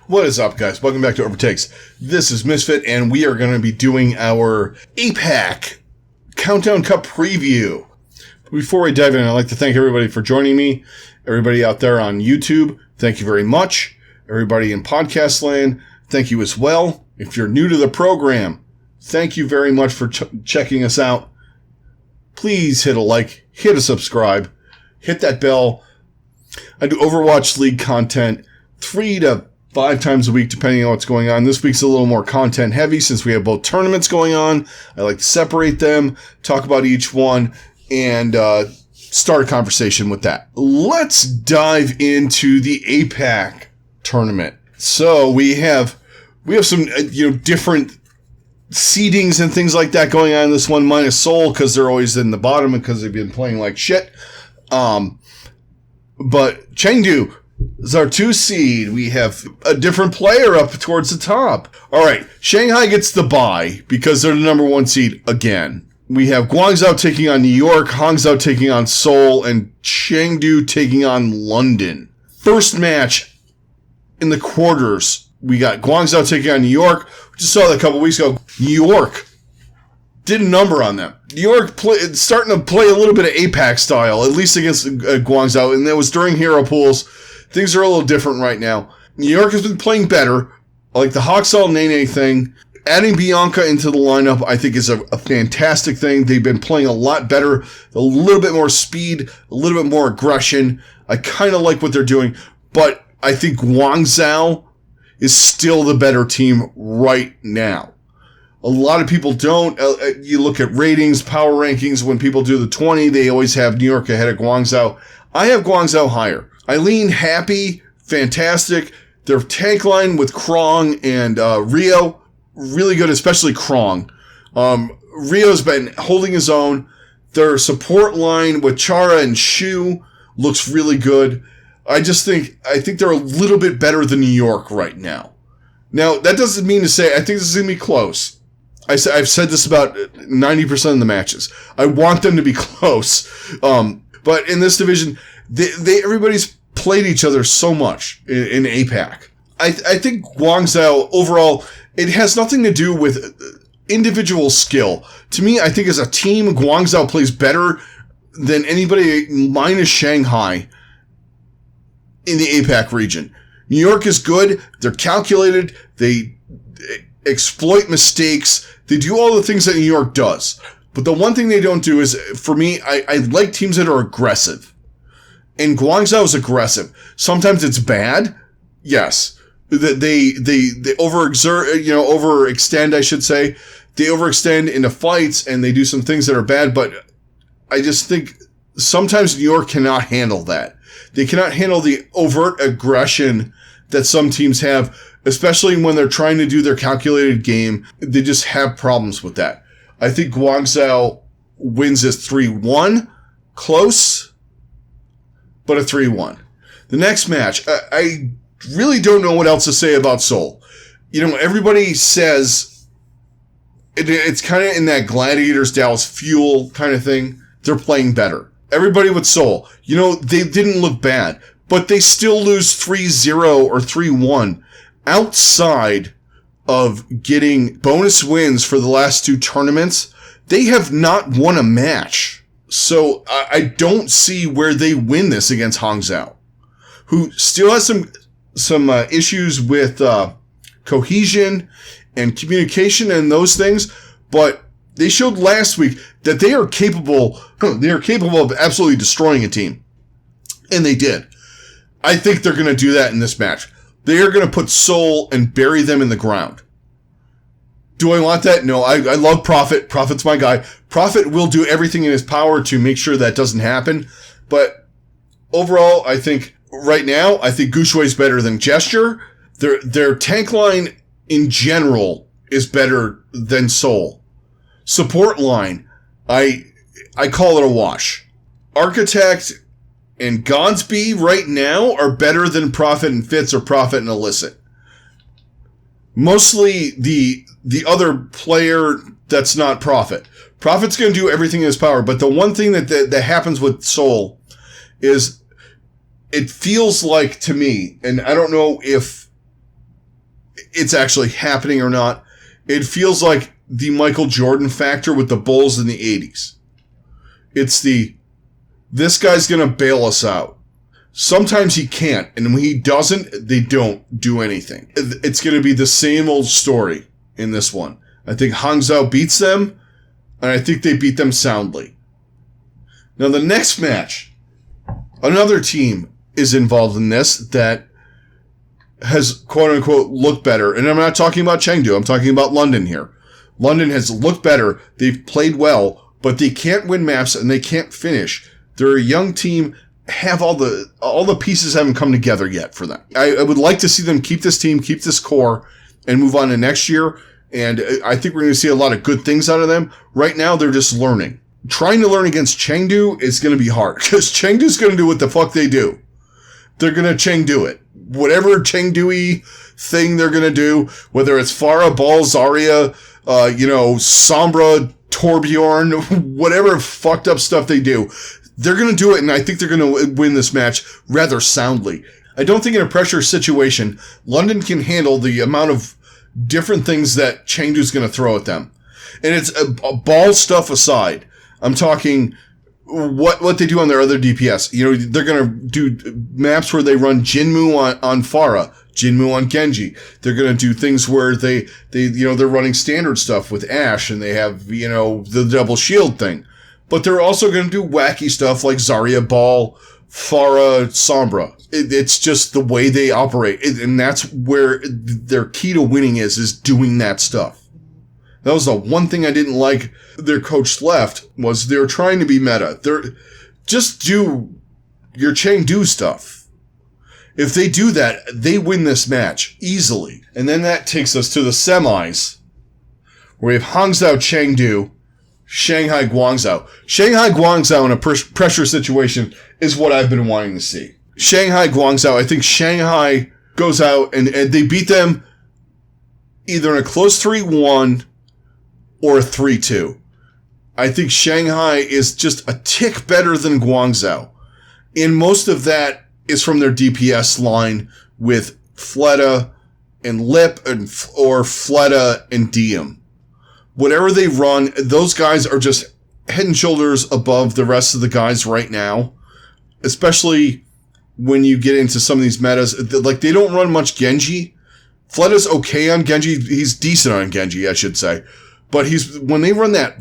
What is up, guys? Welcome back to OverTakes. This is Misfit, and we are going to be doing our APAC Countdown Cup preview. Before we dive in, I'd like to thank everybody for joining me. Everybody out there on YouTube, thank you very much. Everybody in podcast land, thank you as well. If you're new to the program, thank you very much for checking us out. Please hit a like, hit a subscribe, hit that bell. I do Overwatch League content 3 to 5 times a week, depending on what's going on. This week's a little more content heavy since we have both tournaments going on. I like to separate them, talk about each one, and start a conversation with that. Let's dive into the APAC tournament. So we have some different seedings and things like that going on in this one, minus Seoul because they're always in the bottom because they've been playing like shit. But Chengdu is our 2 seed. We have a different player up towards the top. All right, Shanghai gets the bye because they're the number 1 seed again. We have Guangzhou taking on New York, Hangzhou taking on Seoul, and Chengdu taking on London. First match in the quarters, we got Guangzhou taking on New York. We just saw that a couple weeks ago. New York did a number on them. New York starting to play a little bit of APAC style, at least against Guangzhou, and that was during Hero Pools. Things are a little different right now. New York has been playing better. I like the Hoxall Nene thing. Adding Bianca into the lineup, I think, is a fantastic thing. They've been playing a lot better, a little bit more speed, a little bit more aggression. I kind of like what they're doing, but I think Guangzhou is still the better team right now. A lot of people don't. You look at ratings, power rankings, when people do the 20, they always have New York ahead of Guangzhou. I have Guangzhou higher. Eileen, happy, fantastic. Their tank line with Krong and Rio, really good, especially Krong. Rio's been holding his own. Their support line with Chara and Shu looks really good. I think they're a little bit better than New York right now. Now, that doesn't mean to say I think this is going to be close. I've said this about 90% of the matches. I want them to be close. But in this division, everybody's played each other so much in APAC. I think Guangzhou, overall, it has nothing to do with individual skill. To me, I think as a team, Guangzhou plays better than anybody minus Shanghai in the APAC region. New York is good. They're calculated. They exploit mistakes. They do all the things that New York does. But the one thing they don't do is, for me, I like teams that are aggressive. And Guangzhou is aggressive. Sometimes it's bad. Yes. They overextend, I should say. They overextend into fights and they do some things that are bad, but I just think sometimes New York cannot handle that. They cannot handle the overt aggression that some teams have, especially when they're trying to do their calculated game. They just have problems with that. I think Guangzhou wins this 3-1. Close, but a 3-1. The next match, I really don't know what else to say about Seoul. Everybody says it's kind of in that Gladiators Dallas Fuel kind of thing. They're playing better. Everybody with Seoul, they didn't look bad, but they still lose 3-0 or 3-1 outside of getting bonus wins for the last 2 tournaments. They have not won a match. So I don't see where they win this against Hangzhou, who still has some issues with cohesion and communication and those things, but they showed last week that they are capable of absolutely destroying a team. And they did. I think they're going to do that in this match. They are going to put Seoul and bury them in the ground. Do I want that? No, I love Prophet. Prophet's my guy. Prophet will do everything in his power to make sure that doesn't happen. But overall, I think right now, Gushui's better than Gesture. Their tank line in general is better than Seoul. Support line, I call it a wash. Architect and Godsby right now are better than Prophet and Fitz or Prophet and Illicit. Mostly the other player that's not Prophet. Prophet's going to do everything in his power, but the one thing that happens with Seoul is it feels like to me, and I don't know if it's actually happening or not. It feels like the Michael Jordan factor with the Bulls in the 80s. It's this guy's going to bail us out. Sometimes he can't, and when he doesn't, they don't do anything. It's going to be the same old story in this one. I think Hangzhou beats them, and I think they beat them soundly. Now, the next match, another team is involved in this that has, quote-unquote, looked better. And I'm not talking about Chengdu. I'm talking about London here. London has looked better. They've played well, but they can't win maps, and they can't finish. They're a young team. Have all the pieces haven't come together yet for them. I would like to see them keep this team, keep this core, and move on to next year. And I think we're going to see a lot of good things out of them. Right now, they're just learning. Trying to learn against Chengdu is going to be hard because Chengdu's going to do what the fuck they do. They're going to Chengdu it. Whatever Chengdu-y thing they're going to do, whether it's Farah, Ball, Zarya, Sombra, Torbjorn, whatever fucked up stuff they do, they're going to do it, and I think they're going to win this match rather soundly. I don't think in a pressure situation, London can handle the amount of different things that Chengdu's going to throw at them. And it's ball stuff aside. I'm talking what they do on their other DPS. They're going to do maps where they run Jinmu on Farah, Jinmu on Genji. They're going to do things where they're running standard stuff with Ashe, and they have, the double shield thing. But they're also going to do wacky stuff like Zarya, Ball, Farah, Sombra. It's just the way they operate. And that's where their key to winning is doing that stuff. That was the one thing I didn't like. Their coach left was they're trying to be meta. Just do your Chengdu stuff. If they do that, they win this match easily. And then that takes us to the semis, where we have Hangzhou Chengdu, Shanghai Guangzhou. Shanghai Guangzhou in a pressure situation is what I've been wanting to see. Shanghai Guangzhou, I think Shanghai goes out and they beat them either in a close 3-1 or a 3-2. I think Shanghai is just a tick better than Guangzhou. And most of that is from their DPS line with Fleta and Lip or Fleta and Diem. Whatever they run, those guys are just head and shoulders above the rest of the guys right now. Especially when you get into some of these metas. Like, they don't run much Genji. Fleta's okay on Genji. He's decent on Genji, I should say. But when they run that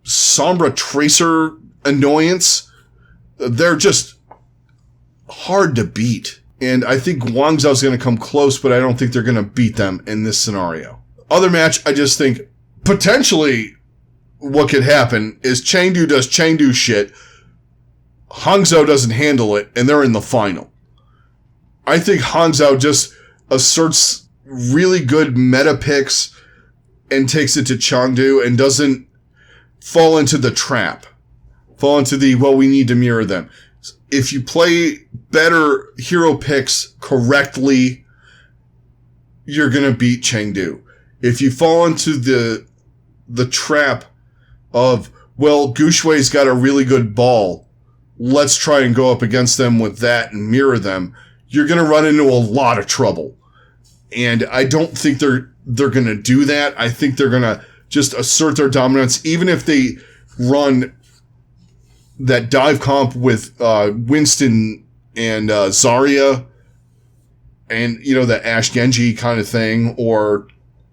Sombra Tracer annoyance, they're just hard to beat. And I think Guangzhou's going to come close, but I don't think they're going to beat them in this scenario. Other match, I just think potentially what could happen is Chengdu does Chengdu shit, Hangzhou doesn't handle it, and they're in the final. I think Hangzhou just asserts really good meta picks and takes it to Chengdu and doesn't fall into the trap. Fall into we need to mirror them. If you play better hero picks correctly, you're going to beat Chengdu. If you fall into the trap of, Gushui's got a really good ball, let's try and go up against them with that and mirror them, you're going to run into a lot of trouble. And I don't think they're going to do that. I think they're going to just assert their dominance, even if they run that dive comp with Winston and Zarya and, the Ashe Genji kind of thing, or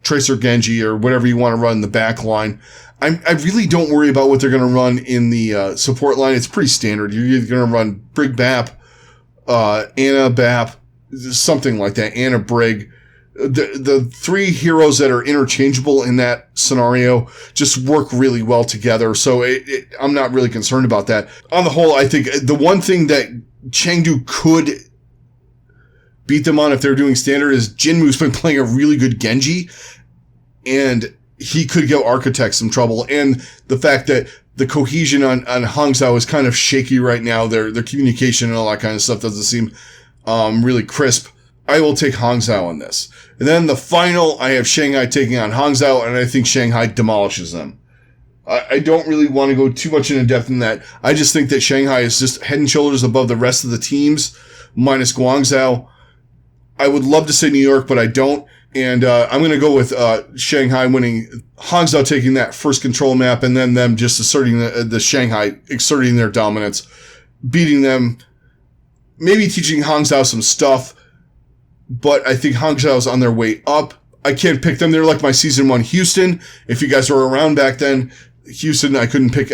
Tracer Genji, or whatever you want to run in the back line. I really don't worry about what they're going to run in the support line. It's pretty standard. You're either going to run Brig Bap, Anna Bap, something like that, Anna Brig. The three heroes that are interchangeable in that scenario just work really well together. So I'm not really concerned about that. On the whole, I think the one thing that Chengdu could beat them on if they're doing standard is Jinmu's been playing a really good Genji, and he could give Architect some trouble. And the fact that the cohesion on Hangzhou is kind of shaky right now. Their communication and all that kind of stuff doesn't seem really crisp. I will take Hangzhou on this. And then the final, I have Shanghai taking on Hangzhou, and I think Shanghai demolishes them. I don't really want to go too much into depth in that. I just think that Shanghai is just head and shoulders above the rest of the teams, minus Guangzhou. I would love to say New York, but I don't, And I'm going to go with Shanghai winning, Hangzhou taking that first control map, and then them just asserting the Shanghai, exerting their dominance, beating them, maybe teaching Hangzhou some stuff, but I think Hangzhou's on their way up. I can't pick them. They're like my season 1 Houston. If you guys were around back then, Houston, I couldn't pick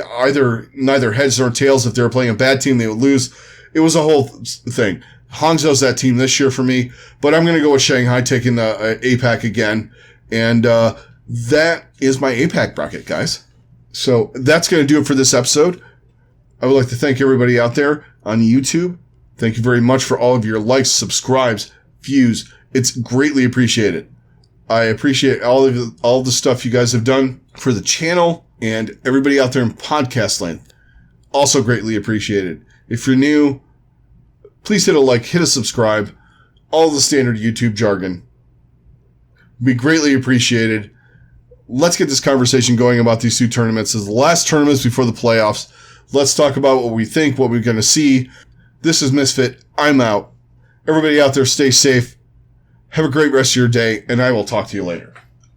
neither heads nor tails. If they were playing a bad team, they would lose. It was a whole thing. Hangzhou's that team this year for me, but I'm going to go with Shanghai taking the APAC again. And that is my APAC bracket, guys. So that's going to do it for this episode. I would like to thank everybody out there on YouTube. Thank you very much for all of your likes, subscribes, views. It's greatly appreciated. I appreciate all of the stuff you guys have done for the channel, and everybody out there in podcast land. Also greatly appreciated. If you're new, please hit a like, hit a subscribe, all the standard YouTube jargon. Be greatly appreciated. Let's get this conversation going about these 2 tournaments. As the last tournaments before the playoffs. Let's talk about what we think, what we're going to see. This is Misfit. I'm out. Everybody out there, stay safe. Have a great rest of your day, and I will talk to you later.